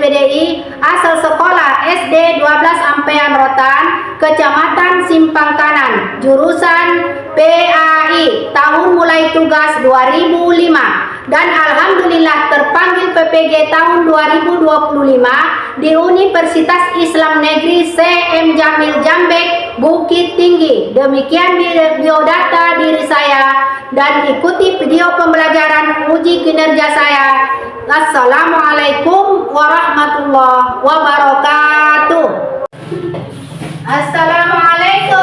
SPDI asal sekolah SD 12 Ampean Rotan, Kecamatan Simpang Kanan, jurusan PAI, tahun mulai tugas 2005, dan alhamdulillah terpanggil PPG tahun 2025 di Universitas Islam Negeri CM Jamil Jambek, Bukit Tinggi. Demikian biodata diri saya dan ikuti video pembelajaran uji kinerja saya. Assalamualaikum warahmatullahi wabarakatuh. Assalamualaikum.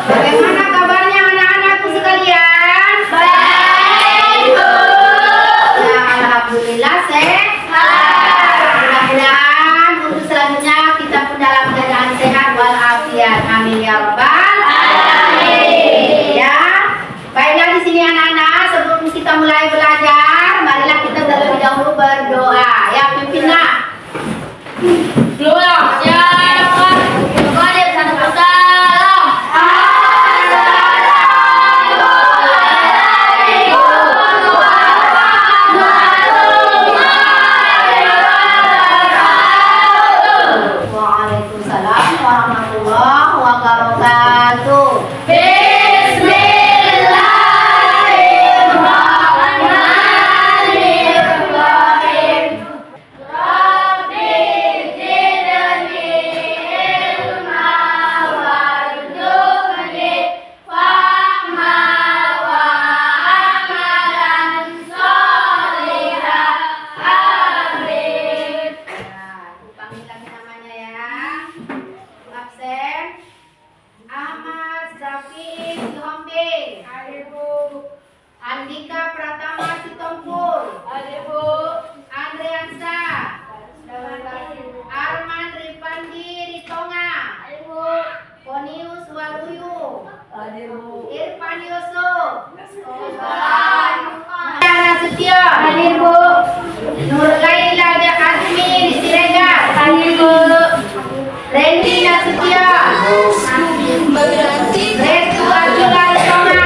Bagaimana kabarnya anak-anakku sekalian? Baik, Bu. Ya, alhamdulillah sehat. Mudah-mudahan untuk selanjutnya kita pun dalam keadaan sehat walafiat. Amin ya rabbal alamin. Ya. Baiklah, di sini anak-anak, sebelum kita mulai belajar, marilah kita terlebih dahulu berdoa. Ya, pimpinlah. Doa. Ya, kepada Sang Salam. Waalaikumsalam warahmatullahi wabarakatuh. Andika Pratama Sitompul. Hadir, Bu. Andriansa. Arman Ripandi Ritonga. Hadir, Bu. Ponius Waluyu. Hadir, Bu. Irfan Yusuf. Tiara Setio. Hadir, Bu. Nurlaila Azmi di Siregar. Hadir, Bu. Randy Nasution. Restu Ajula Ritonga.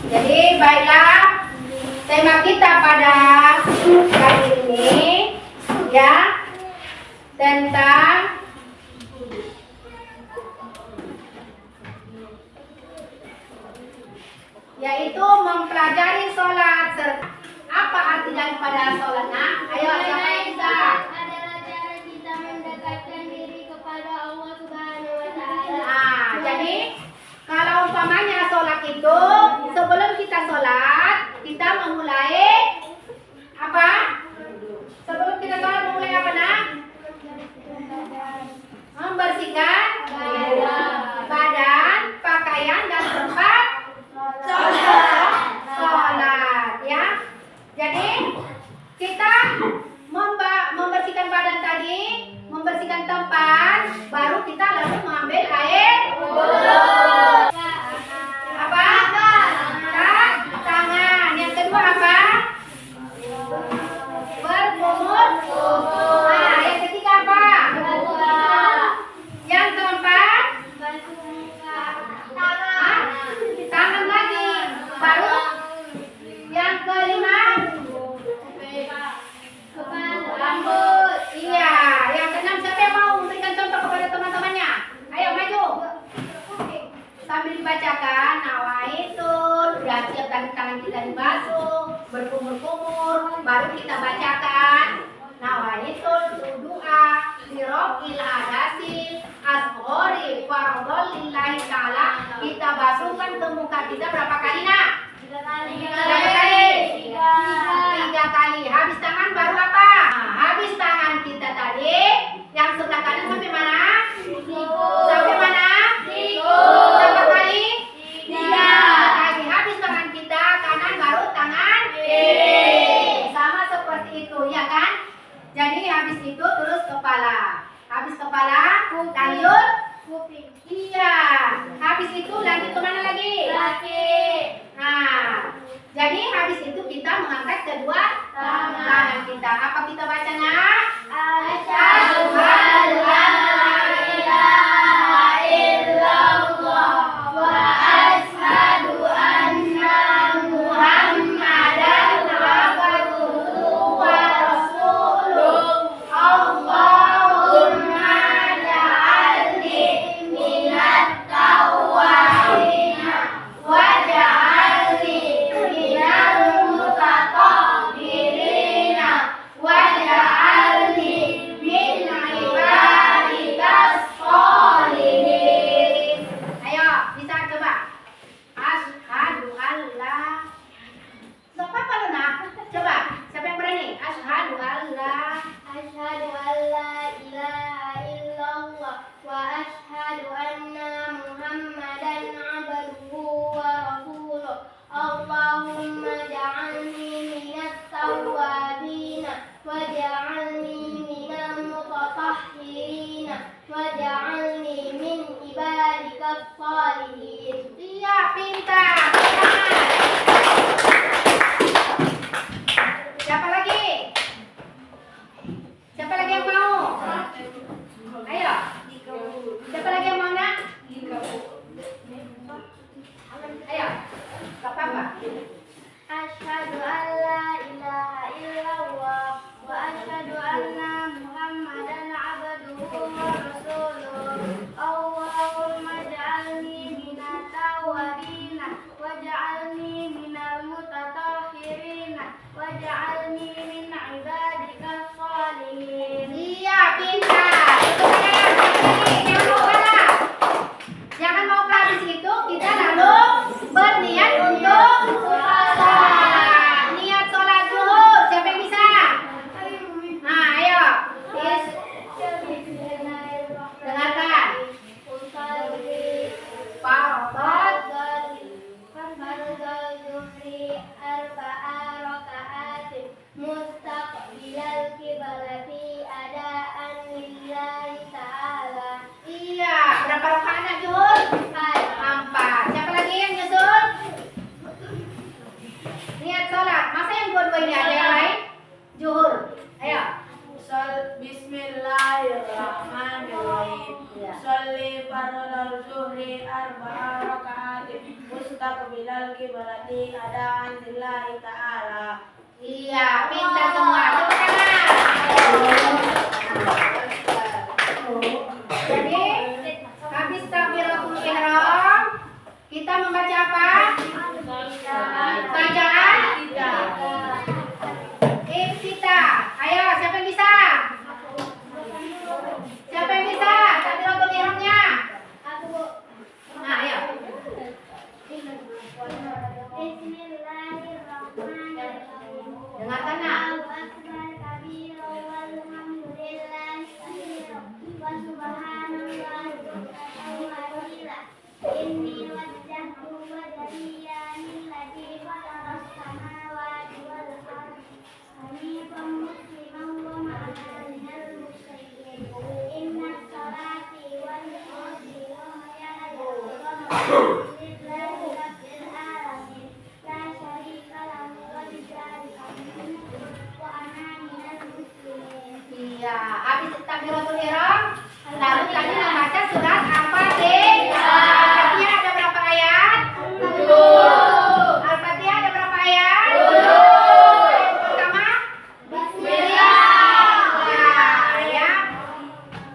Jadi baiklah, tema kita pada kali ini ya tentang yaitu mempelajari sholat. Apa arti daripada sholat? Nah, ayo siapa yang bisa? Adalah cara kita mendekatkan diri kepada Allah Subhanahu wa Ta'ala. Nah, jadi kalau umpamanya sholat itu, sebelum kita sholat, kita memulai apa? Sebelum kita sholat memulai apa, nak? Membersihkan badan, pakaian, dan tempat sholat, ya. Jadi kita membersihkan badan tadi, membersihkan tempat, baru kita lalu mengambil air wudu. Apa? Tangan. Yang kedua apa? Berkumur. Nah, yang ketiga apa? Yang keempat? Tangan lagi. Baru yang kelima? Rambut. Iya. Yang keenam, siapa yang mau memberikan contoh kepada teman-temannya? Ayo maju. Sambil dibacakan, nawaitul, udah siap tangan kita dibasuh, berkumur-kumur, baru kita bacakan nawaitul doa lirofil hadasil asghori fardhol lillahi ta'ala. Kita basuhkan ke muka kita berapa kali, nak? 3 kali. Berapa kali? 3 kali. Habis tangan baru apa? Nah, habis tangan kita tadi yang sebelah kanan sampai mana? Sampai mana? Berapa kali? 3 kali. Habis tangan kita kanan baru tangan kiri. Sama seperti itu, ya kan? Jadi habis itu terus kepala. Habis kepala lanjut kuping. Iya. Habis itu lanjut kemana lagi? Kaki. Nah, jadi habis itu kita mengangkat kedua tangan kita. Apa kita bacanya? Asyhadu an la ilaha illallah wa asyhadu anna Muhammadan abduhu wa rasuluh. Allahumma ja'alni minat tawwabin waj'alni minal mutatahhirin waj'alni min ibadikas sholihin. Ayo, bisa coba. Asyhadu alla. Enggak apa-apa loh, Nak. Coba. Siapa yang berani? Asyhadu alla. Asyhadu an la ilaha illallah wa asyhadu anna Muhammadan abduhu wa rasuluh. Allahumma ja'alni minat tawwabin waj'alni minal mutatahhirin waj'alni min ibadikas sholihin. Iya, pintar. Siapa lagi? Siapa lagi yang mau? Ayo. Siapa lagi yang mau, Nak? Ayo. Gak apa-apa. Asyhadu an la ilaha illallah wa asyhadu anna Muhammadan abduhu wa rasuluh. Allahumma ja'alni minat tawwabin waj'alni minal mutatahhirin waj'alni min ibadikas sholihin. Iya, pintar. Jangan mau kalah. Jangan mau kalah. Habis itu kita lalu berniat untuk sholat. Niat sholat zuhur. Siapa yang bisa? Nah, ayo. Dengarkan. Fardhu zuhri arba'a raka'atin mustaqbilal qiblati adaan lillahi ta'ala. Iya, berapa rakaat Nak zuhur? 4. Siapa lagi yang nyusul? Niat sholat. Masa yang dua-dua ini ada yang lain? Zuhur. Ayo. Bismillahirrahmanirrahim. Sholli fardhu zuhri arba'a raka'atin mustaqbilal qiblati adaan lillahi ta'ala. Iya, pintar semua. Tepuk tangan. Jadi, habis takbiratul ihram, kita membaca apa? Bacaan Iftitah. Ayo, siapa yang bisa? Siapa yang bisa? Takbiratul ihramnya. Nah, ayo. Bismillahirrahmanirrahim. Dengarkan, Nak. Allahu akbar kabiran walhamdulillahi katsiran wa subhanallahi bukratan wa asila. Inni wajjahtu wajhiya lillati fataras samawati wal ardi hanifan musliman wa ma ana minal musyrikin. Inna salati wa nusuki wa mahyaya wa mamati lillahi rabbil alamin la syarika lahu wa bidzalika umirtu wa ana minal muslimin. Iya, habis takbiratul ihram, lalu kami membaca surat Al-Fatihah. Al-Fatihah ada berapa ayat? 7. Al-Fatihah ada berapa ayat? 7. Yang pertama? Bismillah. Ya.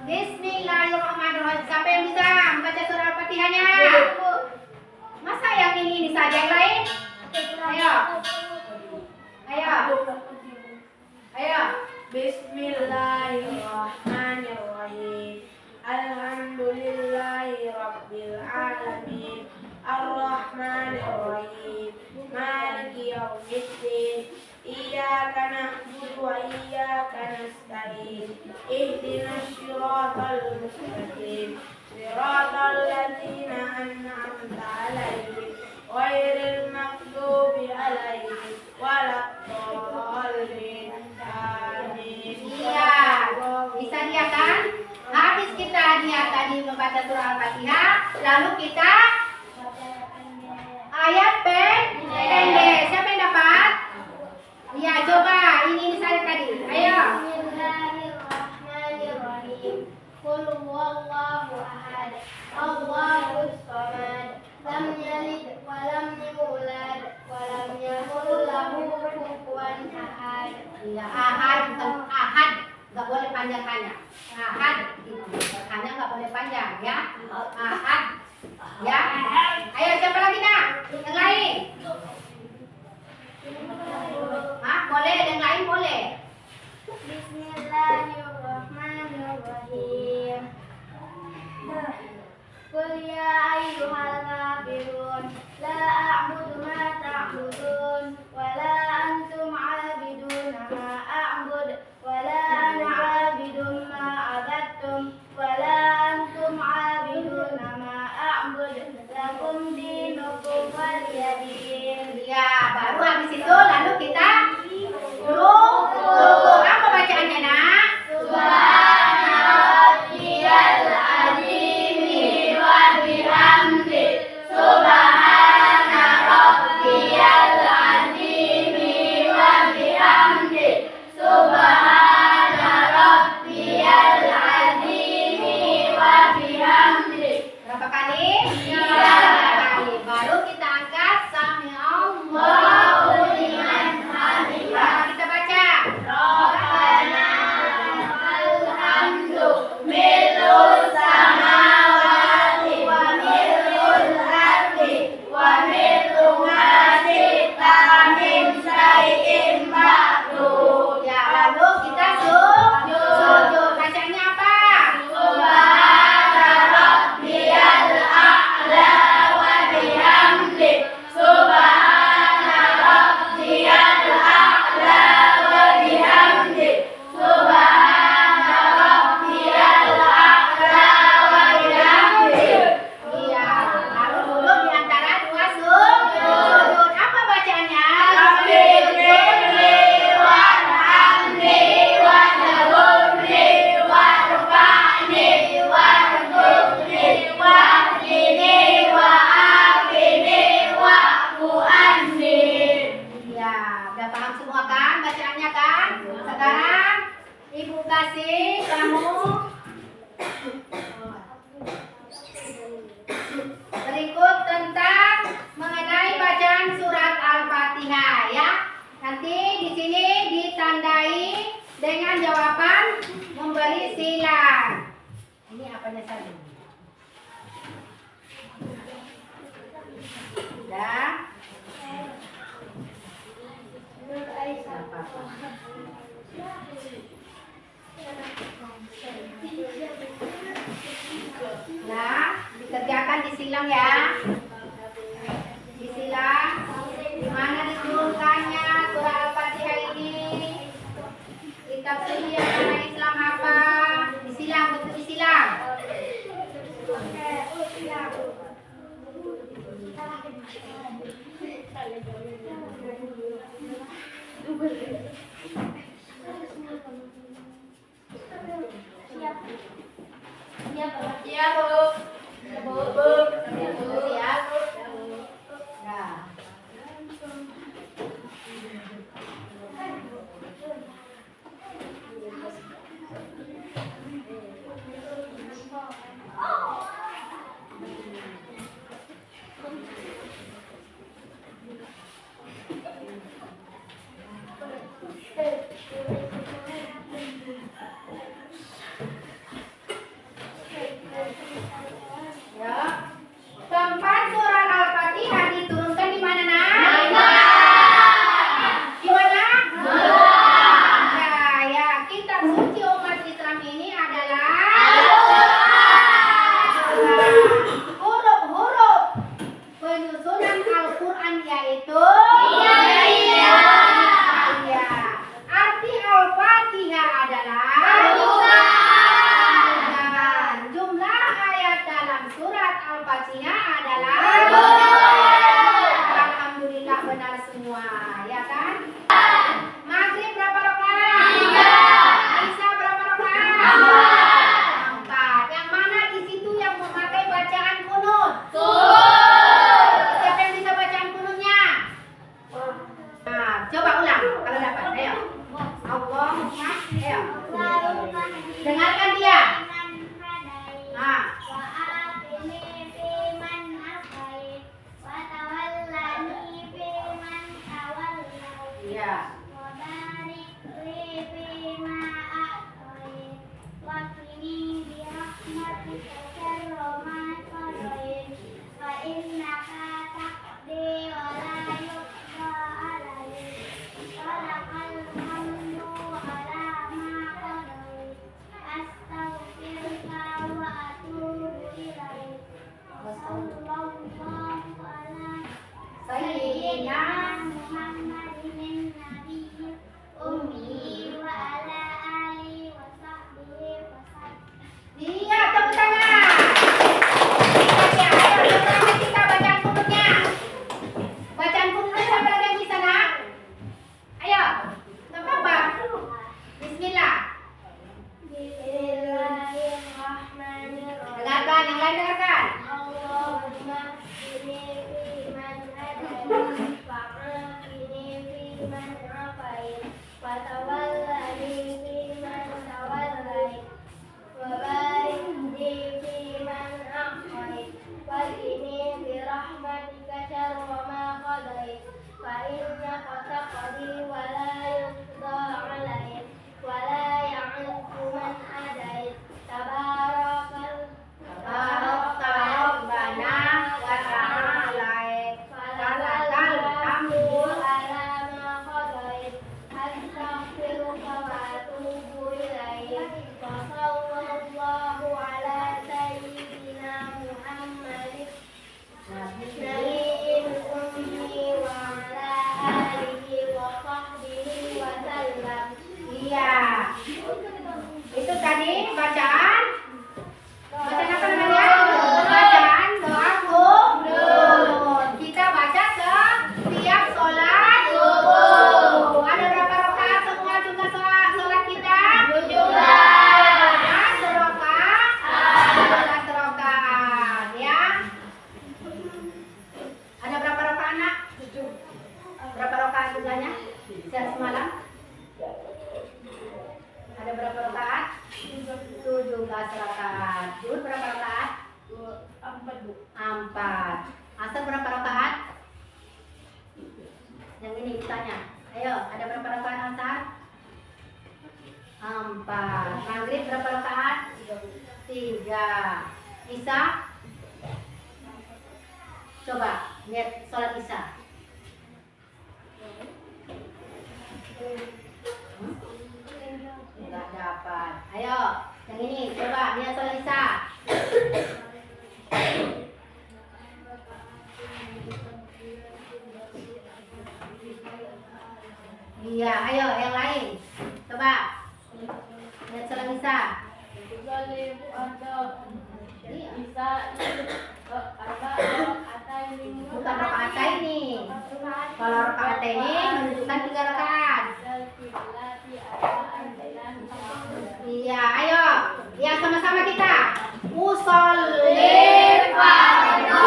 Bismillahirrahmanirrahim. Siapa yang bisa membaca surah Al-Fatihahnya? Masa yang ini saja, yang lain? Ayo. Ayo. Ayo. Bismillahirrahmanirrahim. Alhamdulillahi rabbil alamin. Ar-Rahmanirrahim. Maliki yaumiddin. Iyyaka na'budu wa iyyaka nasta'in. Ihdinas siratal mustaqim. Siratal ladzina an'amta 'alaihim ghairil maghdubi 'alaihim waladdallin. Amin. Iya. Bisa dia kan? Habis kita niat tadi membaca surah Al-Fatihah, panjangkannya. Ahad. Hanya nggak boleh panjang ya. Ahad. Ya. Ayo siapa lagi nak? Yang lain. Boleh, yang lain boleh. Bismillahirrahmanirrahim. Qul ya ayyuhal kafirun la a'budu ma ta'budun wa la antum 'abidun ma a'bud wa la ana 'abidun ma 'abadtum wa la antum 'abidun ma a'bud lakum dinukum waliyadin. Ya, baru habis itu lalu kita ruku. Apa bacaannya nak? Subhana rabbiyal azimi wa bihamdi. Subhana rabbiyal azimi wa bihamdi. Subhana rabbiyal azimi wa bihamdi. Berapa kali? 3 kali. Baru kita angkat sami Allah. liman hamidah. Kita baca. Rabbana alhamdu mil'us samawati wa mil'ul ardi wa mil'u ma syi'ta min syai'in ba'du. Ya, lalu kita sujud. Bacanya apa? Subhana rabbiyal a'la wa bihamdi. Subhana rabbiyal a'la wa bihamdi. Subhana rabbiyal a'la wa bihamdi. Iya. Lalu duduk di antara dua sujud. Apa bacaannya? Rabbirli warhamni wajburni warfa'ni warzuqni wahdini wa'afini wa'fu anni. Ya, udah paham semua kan bacaannya kan? Sekarang Ibu kasih kamu berikut tentang mengenai bacaan surat Al-Fatihah ya. Nanti di sini ditandai dengan jawaban memberi silang. Ini apanya saja? Sudah. Nah, dikerjakan disilang ya. Disilang di mana diturunkannya surah Al-Fatihah ini. Kitab suci agama Islam apa? Disilang, betul disilang. Siap, Bu. Siap. Nah. Ya. Tempat surat Al-Fatihah diturunkan di mana, Nak? Di mana? Ya, kitab suci umat Islam ini adalah huruf-huruf penyusunan Al-Quran yaitu Iya. Arti Al-Fatihah adalah dan jumlah ayat dalam surat Al-Fatihah adalah alhamdulillah benar semua, ya kan? Maghrib berapa rakaat? 3. Isya berapa rakaat? 4. Yang mana di situ yang memakai bacaan kunut? Siapa yang bisa bacaan kunutnya? Nah, coba ulang kalau dapat. Ayo. Allahumma, ayo. Dengarkan dia. Nah. Iya. Sayyidina Muhammadin nabiyyi ummi wa ala alihi wa sahbihi wa sallam. Iya, tepuk tangan. Ayo, sama-sama kita bacaan kunutnya. Bacaan kunutnya siapa lagi yang bisa, nak? Ayo, nggak apa-apa. Bismillah. Bismillahirrahmanirrahim. Dengarkan, yang lain dengarkan. Allahumma hdini fiman hadait wa'afini fiman afait wa tawallani fiman tawallait wa barik li fiman a'tait wa qini bi rahmatika syarra ma qadait fa innaka taqdi wa la yuqda 'alaik wa la ya'izzu man adait tabarakal Tabarakta Rabbana wa ta'ala. Falakal hamdu. ala ma qadait astaghfiruka wa atubu ilaik wa sallallahu ala sayyidina Muhammadin nabiyil ummi wa ala alihi wa sahbihi wa sallam. Iya. Itu tadi bacaan. Bacaan apa namanya? Bacaan doa kunut. Kita baca setiap sholat subuh. Ada berapa rakaat semua juga sholat kita? 17 rakaat. Ya. Ada berapa rakaat, Nak? Berapa rakaat jumlahnya? Semalam? Ada berapa rakaat? 17 rakaat. Zuhur berapa rakaat? 4. Asar berapa rakaat? Yang ini ditanya. Ayo, ada berapa rakaat asar? 4. Maghrib berapa rakaat? 3. Isya? Coba lihat sholat isya. Enggak dapat. Ayo, yang ini coba lihat sholat isya. Iya, ayo yang lain. Coba lihat sholat isya. Bukan rakaat ini. Kalau rakaat ini menunjukkan 3 rakaat. Iya, ayo. Ya sama-sama kita. Usolli fardhu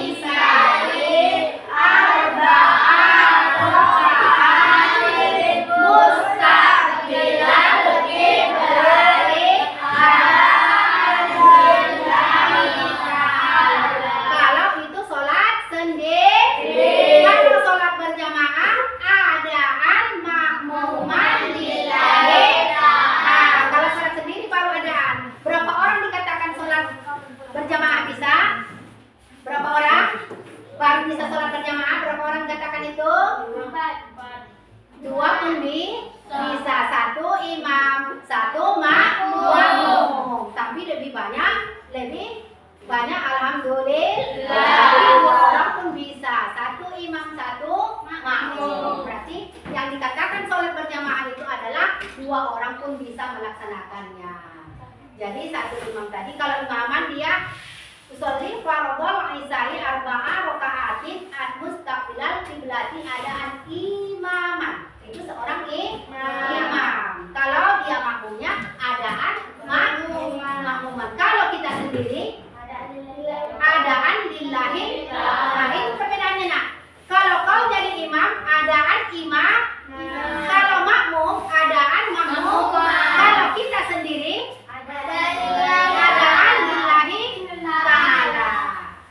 isya'i arba'ah raka'atin mustaqbilal qiblati alhamdulillahi ta'ala. Kalau itu sholat sendiri. Kalau sholat berjamaah adaan makmuman lillahi. Nah, kalau sholat sendiri baru adaan. Berapa orang dikatakan sholat berjamaah bisa? Berapa orang? Baru bisa sholat berjamaah. Berapa orang dikatakan itu? 2 pun bisa. 1 imam, 1 makmum. Tapi lebih banyak alhamdulillah. 2 orang pun bisa. 1 imam, 1 makmum. Berarti yang dikatakan sholat berjamaah itu adalah 2 orang pun bisa melaksanakannya. Jadi 1 imam tadi kalau imaman dia usolli fardhu isya'i arba'ah raka'atin mustaqbilal qiblati adaan imaman. Itu seorang imam. Kalau dia makmumnya adaan makmuman. Kalau kita sendiri adaan lillahi. Nah, itu perbedaannya, Nak. Kalau kau jadi imam adaan imam. Kalau makmum adaan makmum. Kalau kita sendiri adaan lillahi ta'ala.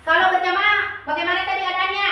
Kalau berjamaah bagaimana tadi adanya?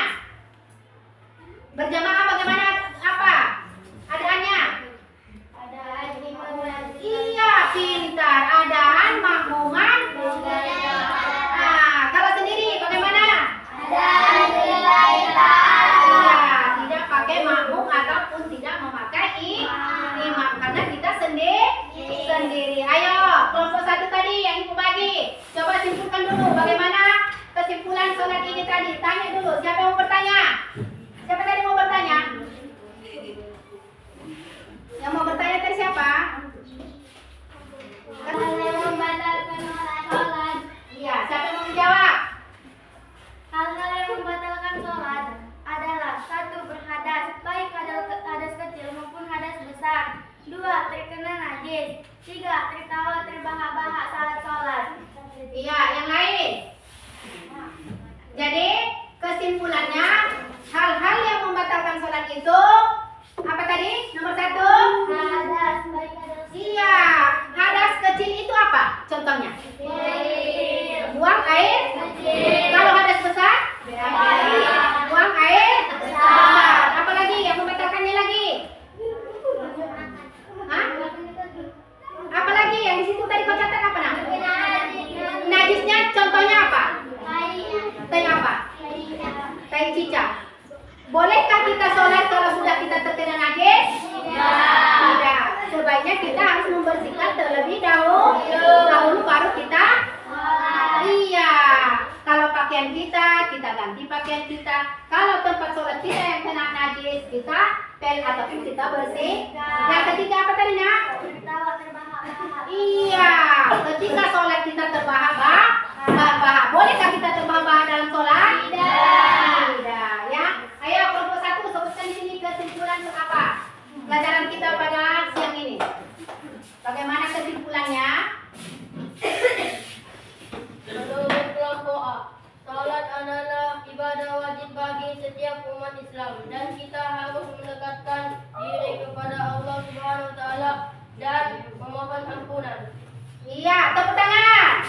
kita sholat kalau sudah kita terkena najis? Tidak. Sebaiknya kita harus membersihkan terlebih dahulu baru kita. Iya. Kalau pakaian kita ganti pakaian kita. Kalau tempat sholat kita yang kena najis, kita pel ataupun kita bersih. Yang ketiga apa tadi nak? Iya. Ketika sholat kita terbahak-bahak. Bolehkah kita terbahak-bahak dalam sholat? Tidak. Ya. Ayo kelompok 1 sebutkan di sini kesimpulan apa pelajaran kita pada siang ini. Bagaimana kesimpulannya? Menurut kelompok A, salat adalah ibadah wajib bagi setiap umat Islam dan kita harus mendekatkan diri kepada Allah Subhanahu wa taala dan memohon ampunan. Iya, tepuk tangan.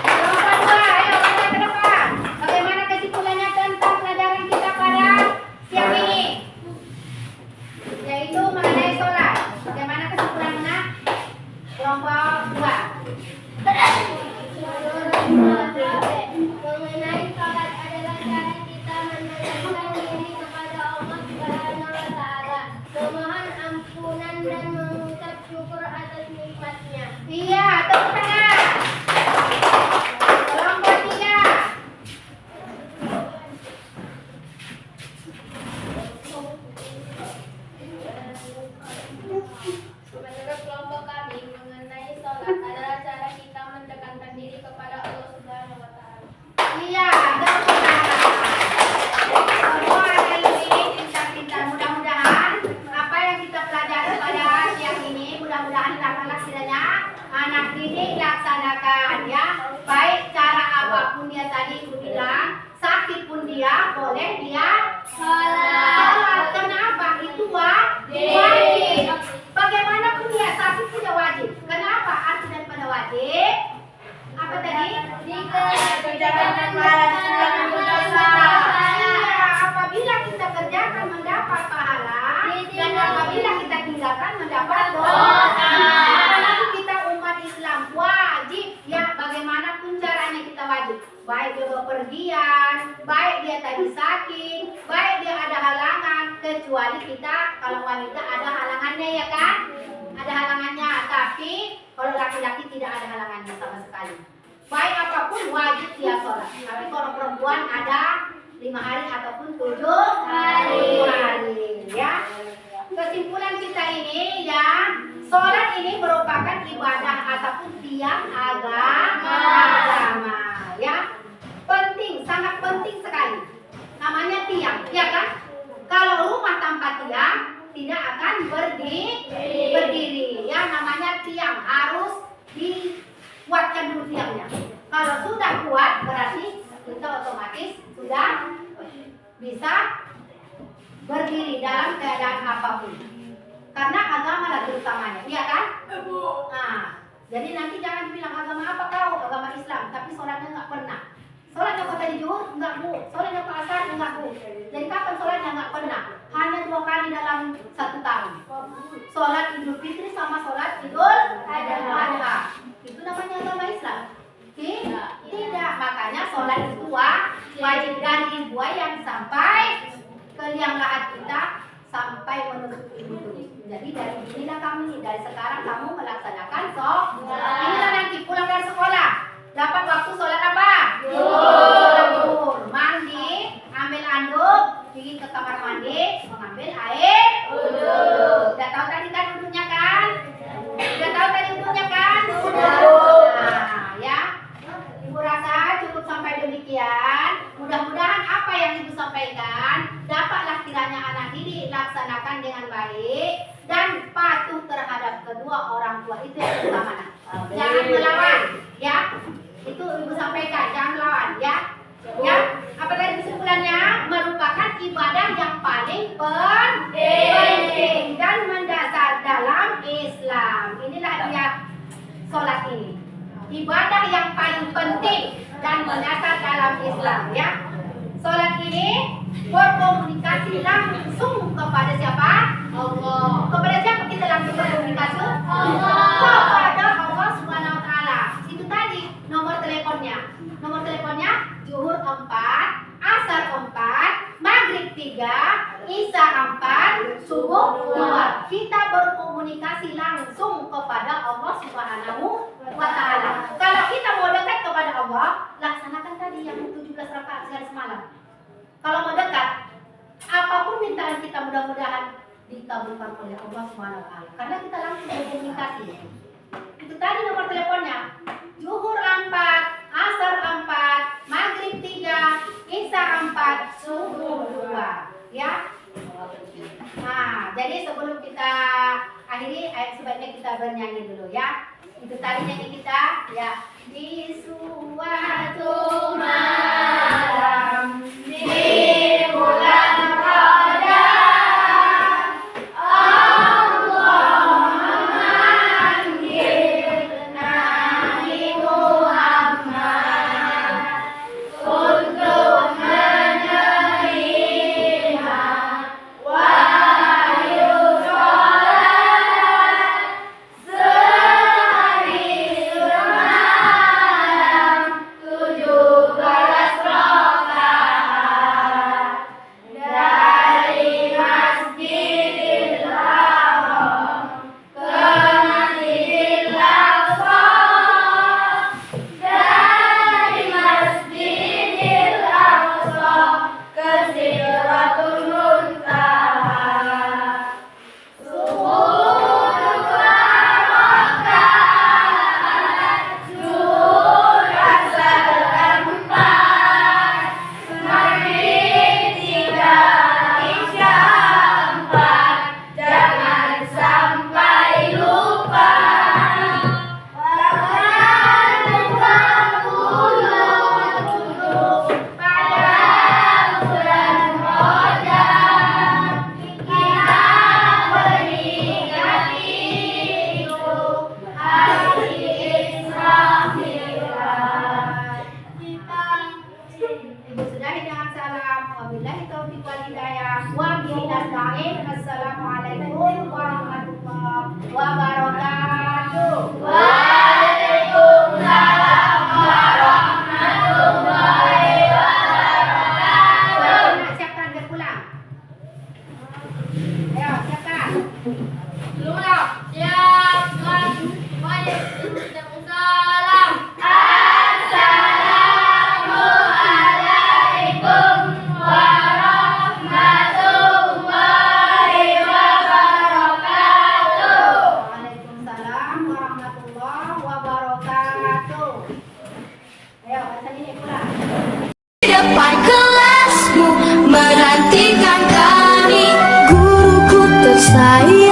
Kelompok 2, ayo kita ke depan. Bagaimana kesimpulannya tentang pelajaran kita pada siang ini? Yaitu mengenai sholat. Bagaimana kesimpulannya? Kelompok 2. Mengenai salat adalah cara kita mendekatkan diri kepada Allah Subhanahu wa taala, memohon ampunan dan mengucap syukur atas nikmatnya. Iya, tepuk tangan. Kelompok 3. Menurut kelompok kami, mengenai salat adalah cara kita mendekatkan diri kepada Allah Subhanahu wa taala. Iya, tepuk tangan. Semua hari ini pintar-pintar. Mudah-mudahan apa yang kita pelajari pada siang ini mudah-mudahan dapat kiranya anak didik laksanakan ya. Baik cara apapun dia tadi ibu bilang, sakit pun dia boleh dia sholat. Kenapa? Itu wajib. Bagaimanapun dia sakit tidak wajib. Kenapa? Arti daripada wajib apa tadi? Kerjakan pahala disebelahkan berdosa. Iya, apabila kita kerjakan mendapat pahala dan apabila kita tinggalkan mendapat dosa. Apalagi kita umat Islam wajib ya, bagaimanapun caranya kita wajib. Baik dia bepergian, baik dia tadi sakit, baik dia ada halangan, kecuali kita kalau wanita ada halangannya ya kan? Ada halangannya, tapi kalau laki-laki tidak ada halangannya sama sekali. Baik apapun wajib dia sholat. Tapi kalau perempuan ada 5 hari ataupun 7 hari ya. Kesimpulan kita ini ya, sholat ini merupakan ibadah ataupun tiang agama ya. Penting, sangat penting sekali. Namanya tiang, ya kan? Kalau rumah tanpa tiang tidak akan berdiri ya. Namanya tiang harus kuatkan dulu tiangnya. Kalau sudah kuat berarti kita otomatis sudah bisa berdiri dalam keadaan apapun. Karena agama lah terutamanya, iya kan? Nah, jadi nanti jangan bilang agama apa kau, agama Islam, tapi sholatnya nggak pernah. Sholatnya kau tadi zuhur nggak bu, sholatnya kau asar nggak bu. Jadi kapan sholatnya nggak pernah? Hanya 2 kali dalam 1 tahun. Sholat Idul Fitri sama sholat Idul Adha. Itu namanya agama Islam? Tidak. Makanya sholat itu wajib dari yang sampai ke liang lahat kita sampai menutup itu. Jadi dari inilah kami, dari sekarang kamu melaksanakan sholat. Inilah nanti pulang dari sekolah dapat waktu sholat apa? Sholat zuhur, mandi, ambil anduk, pergi ke kamar mandi, mengambil air wudhu. Udah tahu tadi kan wudhunya kan? Udah tahu tadi wudhunya kan? Nah, ya. Ibu rasa cukup sampai demikian. Mudah-mudahan apa yang Ibu sampaikan dapatlah kiranya anak didik laksanakan dengan baik dan patuh terhadap kedua orang tua, itu yang utama. Jangan melawan, ya. Itu Ibu sampaikan, jangan melawan, ya. Ya, apa tadi kesimpulannya? Merupakan ibadah yang paling penting dan mendasar dalam Islam. Inilah dia sholat ini. Ibadah yang paling penting dan mendasar dalam Islam ya. Sholat ini berkomunikasi langsung kepada siapa? Allah. Kepada siapa kita langsung berkomunikasi? Allah. Kepada Allah Subhanahu wa taala. Itu tadi nomor teleponnya. Nomor teleponnya zuhur 4, asar 4, maghrib 3, Isa 4, subuh 2. Kita berkomunikasi langsung kepada Allah Subhanahu wa Ta'ala. Kalau kita mau dekat kepada Allah, laksanakan tadi yang 17 rakaat sehari semalam. Kalau mau dekat, apapun mintaan kita mudah-mudahan dikabulkan oleh Allah Subhanahu wa Ta'ala. Karena kita langsung berkomunikasi. Itu tadi nomor teleponnya. Zuhur 4, Asar 4, Maghrib 3, Isya 4, Subuh 2. Ya. Nah, jadi sebelum kita akhiri, sebaiknya kita bernyanyi dulu ya. Itu tadi nyanyi kita ya. Di suatu malam di bulan Rajab, Allah memanggil Nabi Muhammad untuk menerima wahyu sholat sehari semalam 17 rakaat dari Masjidil Haram ke Masjidil Aqsa, dari Masjidil Aqsa ke Sidratul Muntaha. Subuh 2 rakaat, zuhur asar 4, maghrib 3, isya 4. Jangan sampai lupa. Bahkan 20 pada bulan Rajab, kita peringati itu hari Isra Mi'raj. Ibu sudahi dengan salam. Wabillahi taufiq wal hidayah. Wa bihi nasta'in. Assalamualaikum warahmatullahi wabarakatuh. Waalaikumsalam warahmatullahi wabarakatuh. Siapkan biar pulang. Ayo, siapkan. Lula, siap, wajib, salam. Assalamualaikum warahmatullahi wabarakatuh. Waalaikumsalam warahmatullahi wabarakatuh. Ayo, baca ini pulang. Depan kelasmu menantikan kami, guruku tersayang.